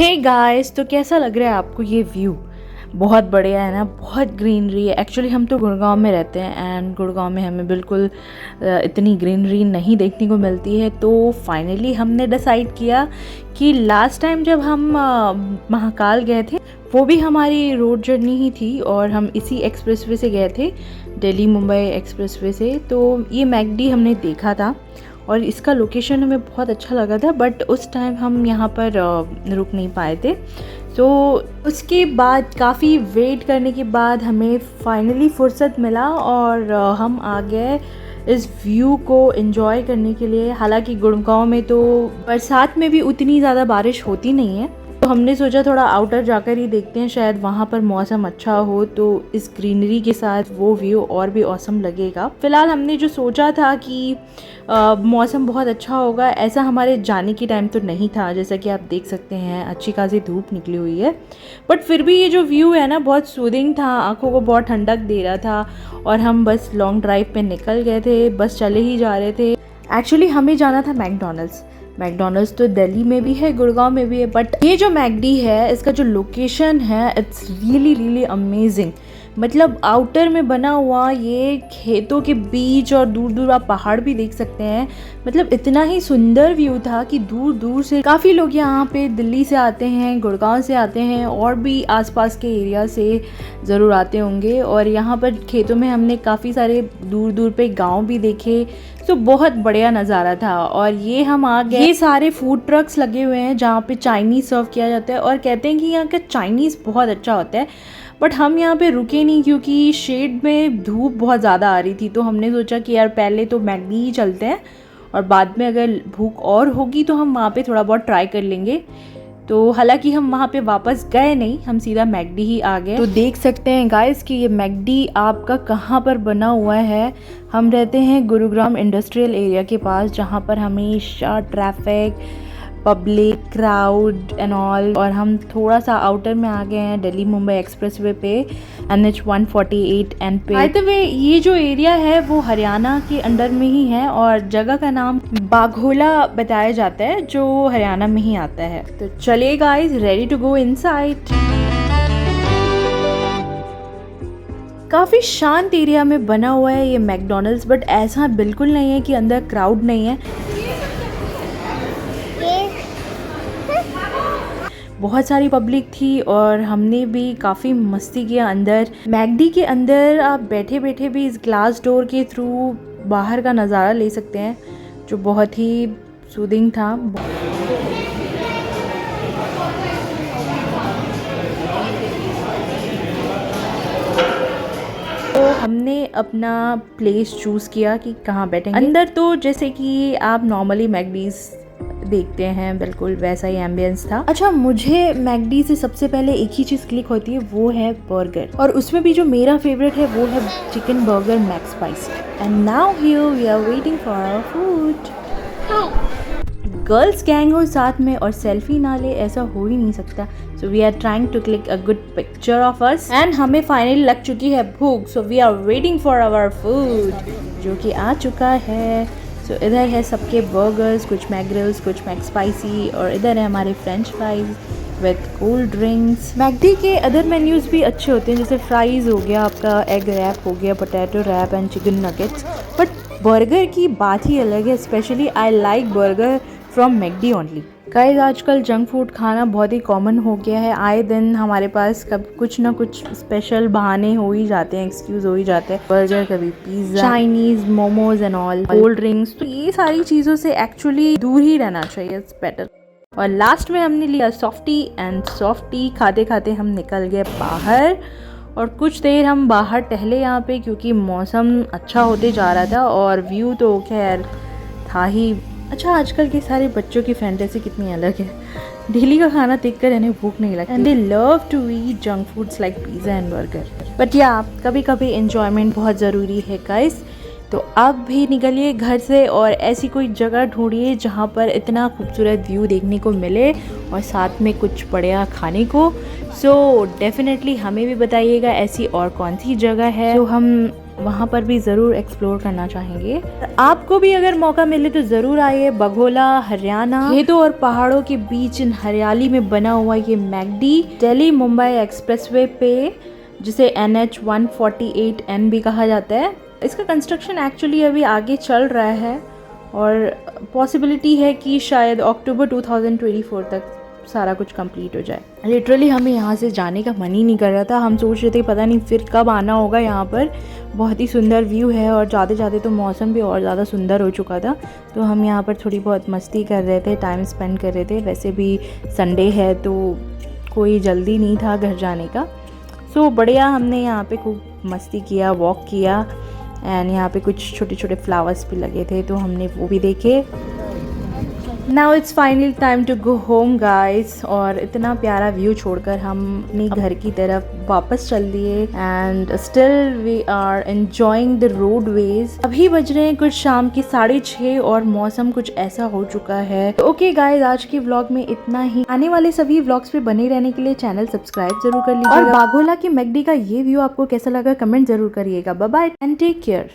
Hey guys, तो कैसा लग रहा है आपको ये व्यू? बहुत बढ़िया है ना, बहुत ग्रीनरी है। एक्चुअली हम तो गुड़गांव में रहते हैं एंड गुड़गांव में हमें बिल्कुल इतनी ग्रीनरी नहीं देखने को मिलती है। तो फाइनली हमने डिसाइड किया कि लास्ट टाइम जब हम महाकाल गए थे वो भी हमारी रोड जर्नी ही थी और हम इसी एक्सप्रेसवे से गए थे, दिल्ली मुंबई एक्सप्रेसवे से। तो ये मैकडी हमने देखा था और इसका लोकेशन हमें बहुत अच्छा लगा था, बट उस टाइम हम यहाँ पर रुक नहीं पाए थे। तो उसके बाद काफ़ी वेट करने के बाद हमें फाइनली फुर्सत मिला और हम आ गए इस व्यू को एंजॉय करने के लिए। हालांकि गुड़गांव में तो बरसात में भी उतनी ज़्यादा बारिश होती नहीं है, तो हमने सोचा थोड़ा आउटर जाकर ही देखते हैं, शायद वहाँ पर मौसम अच्छा हो तो इस ग्रीनरी के साथ वो व्यू और भी औसम लगेगा। फ़िलहाल हमने जो सोचा था कि मौसम बहुत अच्छा होगा, ऐसा हमारे जाने की टाइम तो नहीं था। जैसा कि आप देख सकते हैं अच्छी खासी धूप निकली हुई है, बट फिर भी ये जो व्यू है ना बहुत सूदिंग था, आंखों को बहुत ठंडक दे रहा था। और हम बस लॉन्ग ड्राइव पे निकल गए थे, बस चले ही जा रहे थे। एक्चुअली हमें जाना था मैकडॉनल्ड्स तो दिल्ली में भी है, गुड़गांव में भी है, बट ये जो मैकडी है इसका जो लोकेशन है इट्स रियली अमेजिंग। मतलब आउटर में बना हुआ, ये खेतों के बीच और दूर दूर आप पहाड़ भी देख सकते हैं। मतलब इतना ही सुंदर व्यू था कि दूर दूर से काफ़ी लोग यहाँ पे दिल्ली से आते हैं, गुड़गांव से आते हैं और भी आसपास के एरिया से ज़रूर आते होंगे। और यहाँ पर खेतों में हमने काफ़ी सारे दूर दूर पे गांव भी देखे, तो बहुत बढ़िया नज़ारा था। और ये हम आ गए, ये सारे फूड ट्रक्स लगे हुए हैं जहाँ पे चाइनीज़ सर्व किया जाता है और कहते हैं कि यहाँ का चाइनीज़ बहुत अच्छा होता है। बट हम यहाँ पे रुके नहीं क्योंकि शेड में धूप बहुत ज़्यादा आ रही थी, तो हमने सोचा कि यार पहले तो मैकडी ही चलते हैं और बाद में अगर भूख और होगी तो हम वहाँ पे थोड़ा बहुत ट्राई कर लेंगे। तो हालांकि हम वहाँ पे वापस गए नहीं, हम सीधा मैकडी ही आ गए। तो देख सकते हैं गाइस कि ये मैकडी आपका कहाँ पर बना हुआ है। हम रहते हैं गुरुग्राम इंडस्ट्रियल एरिया के पास, जहाँ पर हमेशा traffic, public, crowd and all. और हम थोड़ा सा आउटर में आ गए हैं दिल्ली मुंबई एक्सप्रेसवे पे, NH 148 एंड पे। बाय द वे ये जो एरिया है वो हरियाणा के अंडर में ही है और जगह का नाम बाघोला बताया जाता है, जो हरियाणा में ही आता है। तो चलिए guys, ready to go inside. काफ़ी शांत एरिया में बना हुआ है ये मैकडॉनल्ड्स, बट ऐसा बिल्कुल नहीं है कि अंदर क्राउड नहीं है। बहुत सारी पब्लिक थी और हमने भी काफ़ी मस्ती किया अंदर। मैकडी के अंदर आप बैठे बैठे भी इस ग्लास डोर के थ्रू बाहर का नज़ारा ले सकते हैं, जो बहुत ही सूदिंग था। तो हमने अपना प्लेस चूज़ किया कि कहाँ बैठेंगे। अंदर तो जैसे कि आप नॉर्मली मैकडीज़ देखते हैं बिल्कुल वैसा ही एम्बियंस था। अच्छा, मुझे मैकडी से सबसे पहले एक ही चीज़ क्लिक होती है, वो है बर्गर। और उसमें भी जो मेरा फेवरेट है वो है chicken burger max spicy. And now here we are waiting for our food. Girls gang हो साथ में और सेल्फी ना ले, ऐसा हो ही नहीं सकता। So we are trying to click a good picture of us and हमें फाइनली लग चुकी है भूख। So we are waiting for our food, जो कि आ चुका है। सो इधर है सबके बर्गर्स, कुछ मैकग्रिल्स, कुछ मैक स्पाइसी, और इधर है हमारे French fries with cold drinks. McD के अदर मेन्यूज़ भी अच्छे होते हैं, जैसे फ्राइज़ हो गया, आपका एग रैप हो गया, potato wrap and chicken nuggets. But burger की बात ही अलग है। Specially I like burger from McD only. Guys, आजकल जंक फूड खाना बहुत ही कॉमन हो गया है। आए दिन हमारे पास कब कुछ ना कुछ स्पेशल बहाने हो ही जाते हैं, एक्सक्यूज़ हो ही जाते हैं। बर्गर, कभी pizza, Chinese, momos and all, cold drinks. तो ये सारी चीज़ों से एक्चुअली दूर ही रहना चाहिए, इट्स बेटर। और लास्ट में हमने लिया सॉफ्टी एंड सॉफ्टी खाते खाते हम निकल गए बाहर। और कुछ देर हम बाहर टहले यहाँ पे, क्योंकि मौसम अच्छा होते जा रहा था और व्यू तो खैर था ही। अच्छा, आजकल के सारे बच्चों की फैंटेसी कितनी अलग है। डेली का खाना देखकर इन्हें भूख नहीं लगती and they love to eat junk foods like pizza and burger. But या कभी कभी एंजॉयमेंट बहुत ज़रूरी है गाइस। तो आप भी निकलिए घर से और ऐसी कोई जगह ढूंढिए जहाँ पर इतना खूबसूरत व्यू देखने को मिले और साथ में कुछ बढ़िया खाने को। सो डेफिनेटली हमें भी बताइएगा ऐसी और कौन सी जगह है जो हम वहाँ पर भी ज़रूर एक्सप्लोर करना चाहेंगे। आपको भी अगर मौका मिले तो ज़रूर आइए। बघोला हरियाणा, खेतों और पहाड़ों के बीच इन हरियाली में बना हुआ ये मैकडी दिल्ली मुंबई एक्सप्रेसवे पे, जिसे NH 148N भी कहा जाता है, इसका कंस्ट्रक्शन एक्चुअली अभी आगे चल रहा है और पॉसिबिलिटी है कि शायद अक्टूबर 2024 तक सारा कुछ कंप्लीट हो जाए। लिटरली हमें यहाँ से जाने का मन ही नहीं कर रहा था। हम सोच रहे थे पता नहीं फिर कब आना होगा यहाँ पर। बहुत ही सुंदर व्यू है और जाते जाते तो मौसम भी और ज़्यादा सुंदर हो चुका था, तो हम यहाँ पर थोड़ी बहुत मस्ती कर रहे थे, टाइम स्पेंड कर रहे थे। वैसे भी संडे है तो कोई जल्दी नहीं था घर जाने का। सो बढ़िया, हमने यहाँ पे खूब मस्ती किया, वॉक किया एंड यहाँ पे कुछ छोटे छोटे फ्लावर्स भी लगे थे तो हमने वो भी देखे। Now it's final time to go home guys. और इतना प्यारा व्यू छोड़कर हम अपने घर की तरफ वापस चल दिए and still we are enjoying the roadways. अभी बज रहे हैं कुछ शाम के 6:30 और मौसम कुछ ऐसा हो चुका है। ओके गाइस, आज के व्लॉग में इतना ही। आने वाले सभी व्लॉग्स पे बने रहने के लिए चैनल सब्सक्राइब जरूर कर लीजिएगा। और बाघोला की मैकडी का ये व्यू आपको कैसा लगा कमेंट जरूर करिएगा। Bye bye and take care.